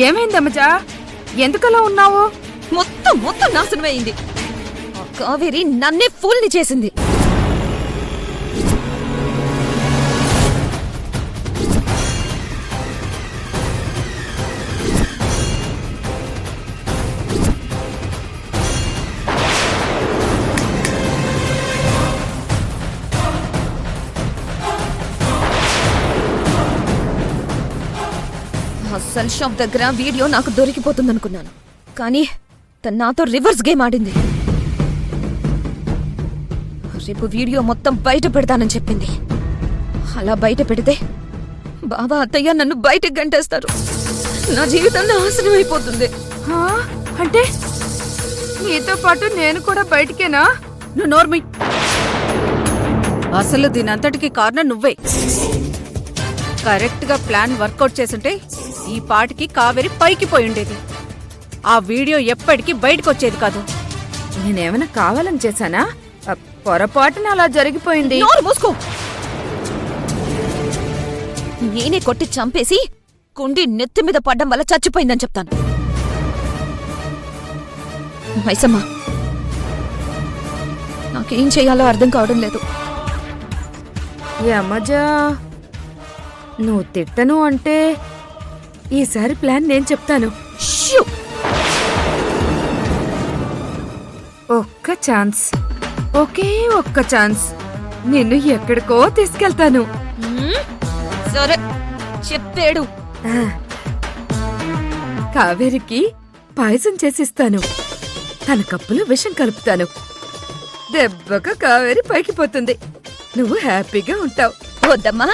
ఏమైందమ్మజా? ఎందుకలా ఉన్నావు? మొత్తం నాశనమైంది. ఆ కావేరి నన్నే ఫూల్ని చేసింది. సెల్ షాప్ దగ్గర వీడియో నాకు దొరికిపోతుందనుకున్నాను, కానీ తను నాతో రివర్స్ గేమ్ ఆడింది. రేపు వీడియో మొత్తం బయట పెడతానని చెప్పింది. అలా బయట పెడితే బాబా అత్తయ్య నన్ను బయటకు గంటేస్తారు. నా జీవితం నాశనం అయిపోతుంది. అంటే నీతో పాటు నేను కూడా బయటికేనా? నువ్వు నోర్మి. అసలు దీనంతటికి కారణం నువ్వే. కరెక్ట్ గా ప్లాన్ వర్కౌట్ చేసుంటే ఈ పాటికి కావేరి పైకి పోయి ఉండేది. ఆ వీడియో ఎప్పటికీ బయటకు వచ్చేది కాదు. నేనేమైనా కావాలని చేశానా? పొరపాటున అలా జరిగిపోయింది. నోరు మూసుకో. నేనే కొట్టి చంపేసి కుండి నెత్తి మీద పడ్డం వల్ల చచ్చిపోయిందని చెప్తాను. మైసమ్మ, నాకేం చెయ్యాలో అర్థం కావడం లేదు. యమజా, నువ్వు తిట్టను అంటే ఈసారి ప్లాన్ నేను చెప్తాను. షూ! ఒక్క ఛాన్స్, ఒకే ఒక్క ఛాన్స్, నిన్ను ఎక్కడికో తీసుకెళ్తాను. సరే చెప్పేడు. కావేరికి పాయసం చేసిస్తాను. తన కప్పులో విషం కలుపుతాను. దెబ్బగా కావేరి పైకి పోతుంది. నువ్వు హ్యాపీగా ఉంటావు. వద్దమ్మా,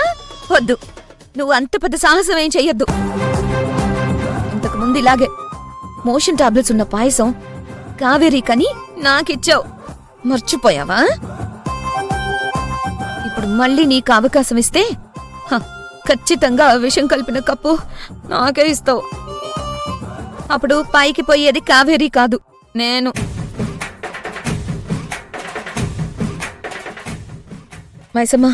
వద్దు. నువ్వు అంత పెద్ద సాహసం ఏం చెయ్యొద్దు. ఇంతకు ముందు ఇలాగే మోషన్ టాబ్లెట్స్ ఉన్న పాయసం కావేరి కని నాకిచ్చావు. మర్చిపోయావా? ఇప్పుడు మళ్ళీ నీకు అవకాశం ఇస్తే ఖచ్చితంగా విషం కలిపిన కప్పు నాకే ఇస్తావు. అప్పుడు పైకి పోయేది కావేరి కాదు, నేను. మైసమ్మ,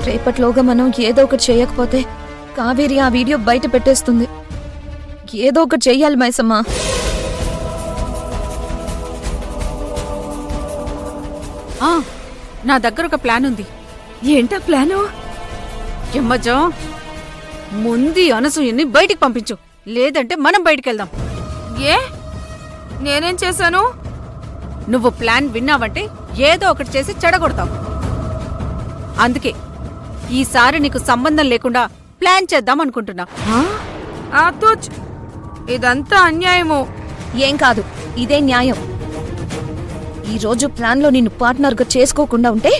రేపట్లోగా మనం ఏదో ఒకటి చేయకపోతే కావేరి ఆ వీడియో బయట పెట్టేస్తుంది. ఏదో ఒకటి చెయ్యాలి మైసమ్మ. నా దగ్గర ఒక ప్లాన్ ఉంది. ఏంటా ప్లాను? యమ్మజా, ముందు అనసూయని బయటికి పంపించు, లేదంటే మనం బయటికెళ్దాం. ఏ, నేనేం చేశాను? నువ్వు ప్లాన్ విన్నావంటే ఏదో ఒకటి చేసి చెడగొడతావు. అందుకే ఈసారి నీకు సంబంధం లేకుండా ప్లాన్ చేద్దాం అనుకుంటున్నా. ఇదంతా అన్యాయము. ఏం కాదు, ఇదే న్యాయం. ఈరోజు ప్లాన్లో నిన్ను పార్ట్నర్గా చేసుకోకుండా ఉంటే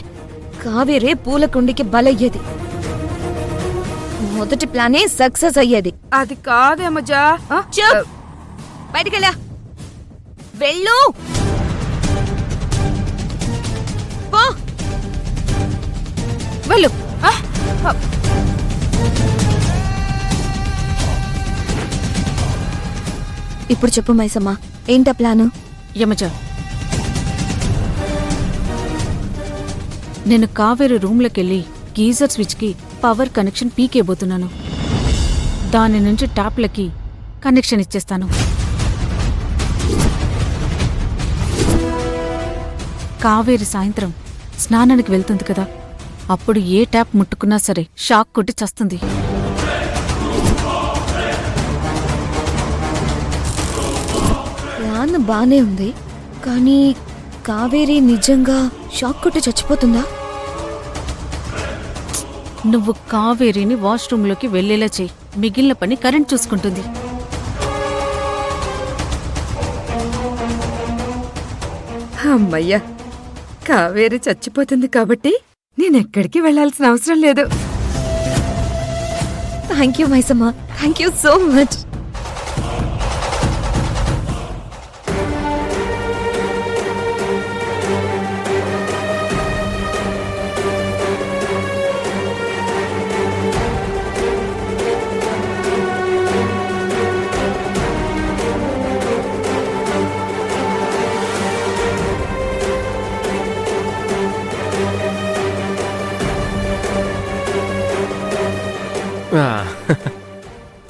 కావేరే పూలకుండికి బలయ్యేది. మొదటి ప్లానే సక్సెస్ అయ్యేది. అది కాదేమజా. బయటికెళ్ళా, వెళ్ళు. పో, వెళ్ళు. ఇప్పుడు చెప్పు మైసమ్మ, ఏంటా ప్లాను? యమజ, నేను కావేరి రూమ్లోకెళ్ళి గీజర్ స్విచ్కి పవర్ కనెక్షన్ పీకేబోతున్నాను. దాని నుంచి ట్యాప్లకి కనెక్షన్ ఇచ్చేస్తాను. కావేరి సాయంత్రం స్నానానికి వెళ్తుంది కదా, అప్పుడు ఏ ట్యాప్ ముట్టుకున్నా సరే షాక్ కొట్టి చస్తుంది. ప్లాన్ బానే ఉంది, కానీ కావేరి నిజంగా షాక్ కొట్టి చచ్చిపోతుందా? నువ్వు కావేరిని వాష్రూంలోకి వెళ్లేలా చెయ్యి, మిగిలిన పని కరెంట్ చూసుకుంటుంది. అమ్మయ్యా, కావేరి చచ్చిపోతుంది కాబట్టి నేనెక్కడికి వెళ్లాల్సిన అవసరం లేదు. Thank you Maisamma, thank you so much.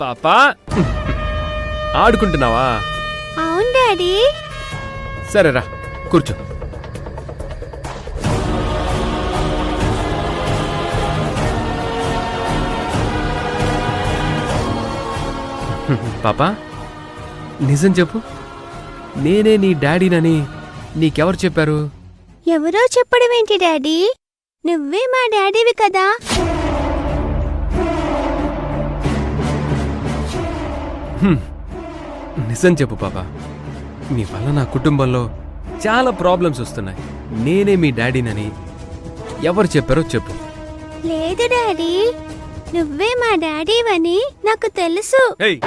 పాపా ఆడుకుంటున్నావా? అవును డాడీ. సరేరా, కూర్చో. పాపా, నిజం చెప్పు, నేనే నీ డాడీనని నీకెవరు చెప్పారు? ఎవరో చెప్పడం ఏంటి డాడీ? నువ్వే మా డాడీవి కదా. నిజం చెప్పు పాపా, మీ వల్ల నా కుటుంబంలో చాలా ప్రాబ్లమ్స్ వస్తున్నాయి. నేనే మీ డాడీనని ఎవరు చెప్పారో చెప్పు. లేదు డాడీ, నువ్వే మా డాడీవని నాకు తెలుసు. ఏయ్,